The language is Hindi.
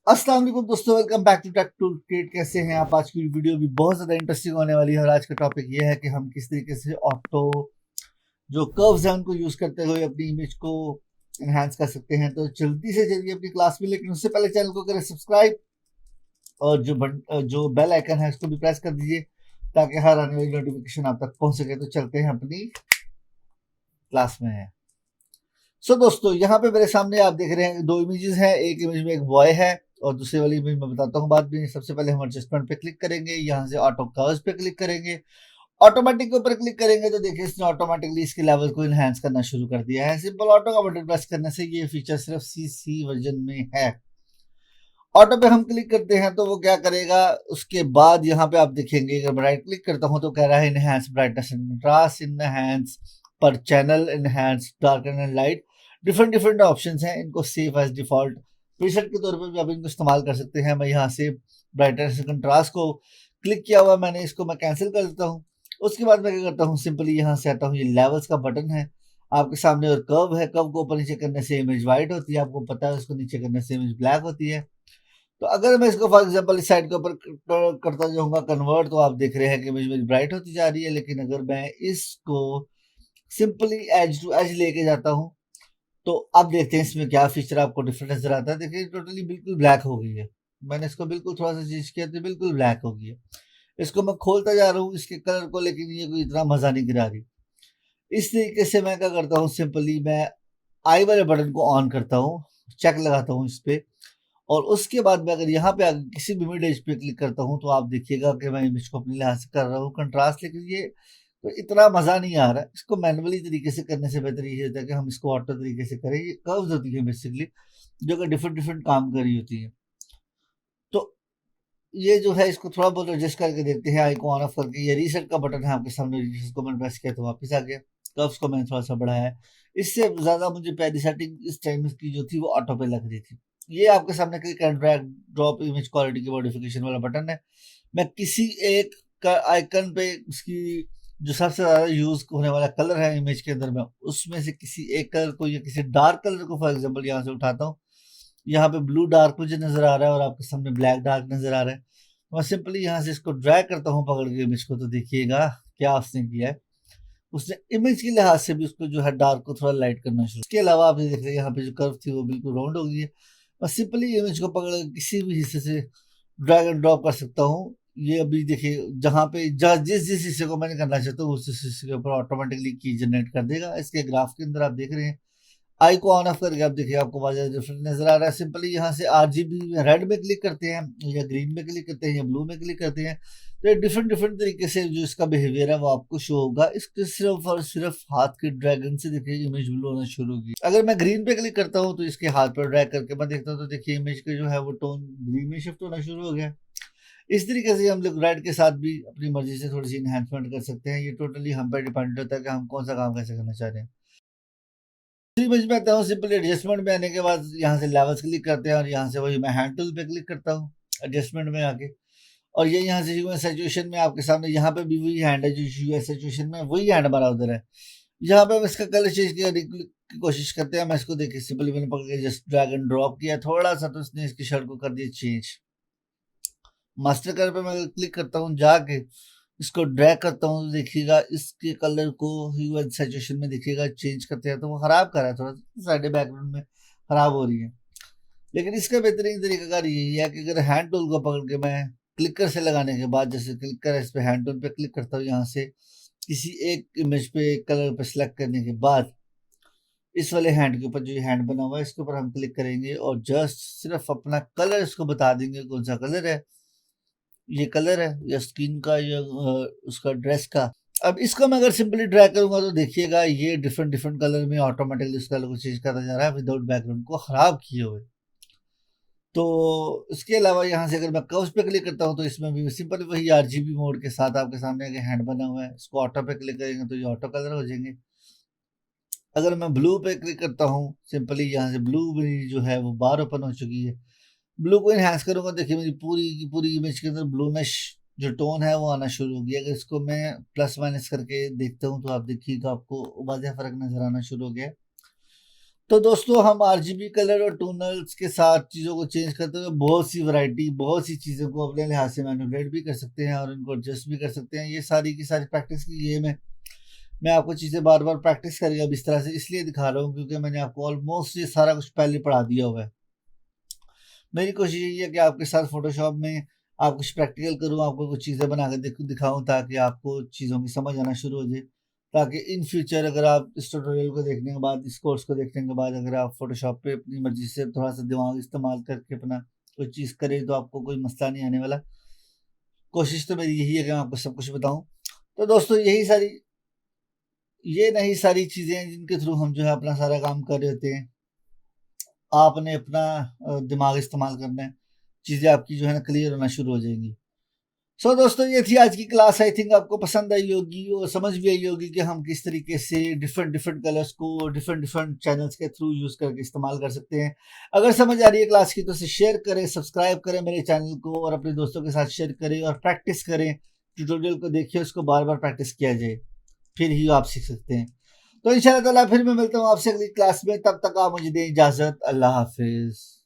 अस्सलाम वालेकुम दोस्तों, welcome back to Tech Tool Kit. कैसे हैं आप? आज की वीडियो भी बहुत ज़्यादा इंटरेस्टिंग होने वाली है और आज का टॉपिक ये है कि हम किस तरीके से ऑटो जो कर्व्स हैं उनको यूज़ करते हुए अपनी इमेज को एनहांस कर सकते हैं। तो जल्दी से जल्दी अपनी क्लास में, लेकिन उससे पहले चैनल को करें सब्सक्राइब और जो बेल आइकन है उसको भी प्रेस कर दीजिए ताकि हर आने वाली नोटिफिकेशन आप तक पहुंच सके। तो चलते हैं अपनी क्लास में। दोस्तों, यहाँ पे मेरे सामने आप देख रहे हैं दो इमेजेस हैं। एक इमेज में एक बॉय है और दूसरी वाली इमेज में बताता हूँ बाद में। सबसे पहले हम एडजस्टमेंट पे क्लिक करेंगे, यहाँ से ऑटो कर्व्स पे क्लिक करेंगे, ऑटोमेटिक के ऊपर क्लिक करेंगे तो देखिए इसने ऑटोमेटिकली इसके लेवल को इनहेंस करना शुरू कर दिया है। सिंपल ऑटो का बटन प्रेस करने से ये फीचर सिर्फ सीसी वर्जन में है। ऑटो पे हम क्लिक करते हैं तो वो क्या करेगा, उसके बाद यहाँ पे आप देखेंगे अगर मैं राइट क्लिक करता हूँ तो कह रहा है enhance brightness and contrast, enhance per channel, enhance dark and light. Different different options हैं, इनको सेव एज डिफॉल्ट प्रीसेट के तौर पर भी आप इनको इस्तेमाल कर सकते हैं। मैं यहाँ से ब्राइटनेस एंड कंट्रास्ट को क्लिक किया हुआ मैंने, इसको मैं कैंसिल कर देता हूँ। उसके बाद मैं क्या करता हूँ, सिंपली यहाँ से आता हूँ, ये लेवल्स का बटन है आपके सामने और कर्व है। कर्व को ऊपर नीचे करने से इमेज व्हाइट होती है, आपको पता है, उसको नीचे करने से इमेज ब्लैक होती है। तो अगर मैं इसको फॉर एग्जांपल इस साइड के ऊपर करता जाऊंगा कन्वर्ट, तो आप देख रहे हैं कि इमेज मेरी ब्राइट होती जा रही है। लेकिन अगर मैं इसको सिंपली एज टू एज लेके जाता हूं तो अब देखते हैं इसमें क्या फीचर आपको डिफरेंट नजर आता है। देखिए टोटली बिल्कुल ब्लैक हो गई है। मैंने इसको बिल्कुल थोड़ा सा चेंज किया तो बिल्कुल ब्लैक हो गई है। इसको मैं खोलता जा रहा हूँ इसके कलर को, लेकिन ये कोई इतना मजा नहीं गिरा रही। इस तरीके से मैं क्या करता हूँ, सिंपली मैं आई वाले बटन को ऑन करता हूँ, चेक लगाता हूँ इस पे, और उसके बाद मैं अगर यहाँ पे किसी भी इमेज पे क्लिक करता हूँ तो आप देखिएगा कि मैं इमेज को अपने लिहाज से कर रहा हूँ कंट्रास्ट, लेकिन ये तो इतना मजा नहीं आ रहा है। इसको मैनुअली तरीके से करने से बेहतर ये होता है कि हम इसको ऑटो तरीके से करें। ये कर्व्स होती है बेसिकली जो कि डिफरेंट डिफरेंट काम कर रही होती है। तो ये जो है इसको थोड़ा बहुत एडजस्ट करके देखते हैं। आई को ऑन ऑफ करके, ये रीसेट का बटन है आपके सामने, जिसको मैंने प्रेस किया तो वापस आ गया। कर्व्स को मैंने थोड़ा सा बढ़ाया है। इससे ज्यादा मुझे पहली सेटिंग इस टाइम की जो थी वो ऑटो पे लग रही थी। ये आपके सामने click and drag drop image quality की मॉडिफिकेशन वाला बटन है। मैं किसी एक का आइकन पे उसकी जो सबसे ज्यादा यूज होने वाला कलर है इमेज के अंदर, मैं उसमें से किसी एक कलर को या किसी डार्क कलर को फॉर एग्जाम्पल यहाँ से उठाता हूँ। यहाँ पे ब्लू डार्क मुझे नजर आ रहा है और आपके सामने ब्लैक डार्क नजर आ रहा है। तो मैं सिंपली यहाँ से इसको ड्रैग करता हूँ पकड़ के इमेज को, तो देखिएगा क्या उसने किया है। उसने इमेज के लिहाज से भी उसको जो है डार्क को थोड़ा लाइट करना शुरू। इसके अलावा आप ये देख रहे हैं यहाँ पे जो कर्व थी वो बिल्कुल राउंड हो गई है। मैं सिंपली इमेज को पकड़ के किसी भी हिस्से से ड्रैग एंड ड्रॉप कर सकता हूँ। ये अभी देखिए जहाँ पे जिस जिस हिस्से को मैंने करना चाहता हूँ उस हिस्से के ऊपर ऑटोमेटिकली की जनरेट कर देगा। इसके ग्राफ के अंदर आप देख रहे हैं, आई को ऑन ऑफ करके आप देखिए आपको वाज़ह डिफरेंस नजर आ रहा है। सिंपली यहाँ से आरजीबी रेड में क्लिक करते हैं या ग्रीन में क्लिक करते हैं या ब्लू में क्लिक करते हैं तो ये डिफरेंट डिफरेंट तरीके से जो इसका बिहेवियर है वो आपको शो होगा। इसके सिर्फ और सिर्फ हाथ के ड्रैगन से देखिए इमेज ब्लू होना शुरू होगी। अगर मैं ग्रीन पे क्लिक करता हूँ तो इसके हाथ पर ड्रैग करके मैं देखता हूँ तो देखिए इमेज का जो है वो टोन ग्रीन में शिफ्ट होना शुरू हो गया। इस तरीके से हम लोग रेड के साथ भी अपनी मर्जी से थोड़ी सी इन्हेंसमेंट कर सकते हैं। ये टोटली हम पर डिपेंड होता है कि हम कौन सा काम कैसे करना चाह रहे हैं। इमेज में आता हूँ, सिंपल एडजस्टमेंट में आने के बाद यहाँ से लेवल्स क्लिक करते हैं और यहाँ से वही मैं हैंड टूल पे क्लिक करता हूँ एडजस्टमेंट में आके। और ये यहाँ से ह्यू सैचुरेशन में आपके सामने यहाँ पे भी वही हैंड है जो ह्यू सैचुरेशन में वही हैंड हमारा उधर है। यहाँ पे हम इसका कलर चेंज करने की कोशिश करते हैं। मैं इसको देखिए सिंपली मैंने पकड़ के जस्ट ड्रैग एंड ड्रॉप किया थोड़ा सा, तो इसने इसकी शर्ट को कर दिया चेंज। मास्टर कलर पे मैं क्लिक करता हूँ, जाके इसको ड्रैग करता हूँ, देखिएगा इसके कलर को ह्यू एंड सैचुरेशन में देखिएगा चेंज करते हैं तो वो खराब कर रहा है, थोड़ा सा साइड बैकग्राउंड में खराब हो रही है। लेकिन इसका बेहतरीन तरीकाकार यही है कि अगर हैंड टूल को पकड़ के मैं क्लिकर से लगाने के बाद, जैसे क्लिकर इस पे हैंड टूल पे क्लिक करता हूँ, यहाँ से किसी एक इमेज पे एक कलर पे सिलेक्ट करने के बाद इस वाले हैंड के ऊपर जो हैंड बना हुआ है इसके ऊपर हम क्लिक करेंगे और जस्ट सिर्फ अपना कलर इसको बता देंगे कौन सा कलर है, ये कलर है या स्किन का या उसका ड्रेस का। अब इसको मैं अगर सिंपली ड्रैग करूंगा तो देखिएगा ये डिफरेंट डिफरेंट कलर में ऑटोमेटिकली इसका कलर को चेंज करता जा रहा है विदाउट बैकग्राउंड को खराब किए हुए। तो इसके अलावा यहाँ से अगर मैं कर्व्स पे क्लिक करता हूँ तो इसमें भी सिंपल वही आरजीबी मोड के साथ आपके सामने एक हैंड बना हुआ है, इसको ऑटो पे क्लिक करेंगे तो ये ऑटो कलर हो जाएंगे। अगर मैं ब्लू पे क्लिक करता हूँ, सिंपली यहाँ से ब्लू मेरी जो है वो बार ओपन हो चुकी है। ब्लू को इनहेंस करूंगा, देखिए मेरी पूरी की पूरी इमेज के अंदर ब्लूनेश जो टोन है वो आना शुरू हो गया। अगर इसको मैं प्लस माइनस करके देखता हूँ तो आप देखिएगा आपको वाज़ह फर्क नजर आना शुरू हो गया। तो दोस्तों हम आरजीबी कलर और टोनल्स के साथ चीज़ों को चेंज करते हुए बहुत सी वैरायटी, बहुत सी चीज़ों को अपने लिहाज से मैनिपुलेट भी कर सकते हैं और इनको एडजस्ट भी कर सकते हैं। ये सारी की सारी प्रैक्टिस की गेम है। मैं आपको चीज़ें बार बार प्रैक्टिस करेगा अब इस तरह से इसलिए दिखा रहा हूँ क्योंकि मैंने आपको ऑलमोस्ट ये सारा कुछ पहले पढ़ा दिया हुआ है। मेरी कोशिश यही है कि आपके साथ फोटोशॉप में आप कुछ प्रैक्टिकल करूँ, आपको कुछ चीज़ें बना के दिखाऊँ ताकि आपको चीज़ों की समझ आना शुरू हो जाए, ताकि इन फ्यूचर अगर आप इस ट्यूटोरियल को देखने के बाद, इस कोर्स को देखने के बाद अगर आप फोटोशॉप पे अपनी मर्जी से थोड़ा सा दिमाग इस्तेमाल करके अपना कोई चीज़ करें तो आपको कोई मसला नहीं आने वाला। कोशिश तो मेरी यही है कि मैं आपको सब कुछ बताऊँ। तो दोस्तों ये नहीं सारी चीज़ें हैं जिनके थ्रू हम जो है अपना सारा काम कर रहे होते हैं। आपने अपना दिमाग इस्तेमाल करना है, चीज़ें आपकी जो है ना क्लियर होना शुरू हो जाएंगी। सो दोस्तों ये थी आज की क्लास। आई थिंक आपको पसंद आई होगी और समझ भी आई होगी कि हम किस तरीके से डिफरेंट डिफरेंट कलर्स को डिफरेंट डिफरेंट चैनल्स के थ्रू यूज़ करके इस्तेमाल कर सकते हैं। अगर समझ आ रही है क्लास की तो इसे शेयर करें, सब्सक्राइब करें मेरे चैनल को और अपने दोस्तों के साथ शेयर करें और प्रैक्टिस करें। ट्यूटोरियल को देखिए, उसको बार बार प्रैक्टिस किया जाए, फिर ही आप सीख सकते हैं। तो इंशाल्लाह ताला फिर मैं मिलता हूँ आपसे अगली क्लास में। तब तक आप मुझे दें इजाज़त। अल्लाह हाफिज़।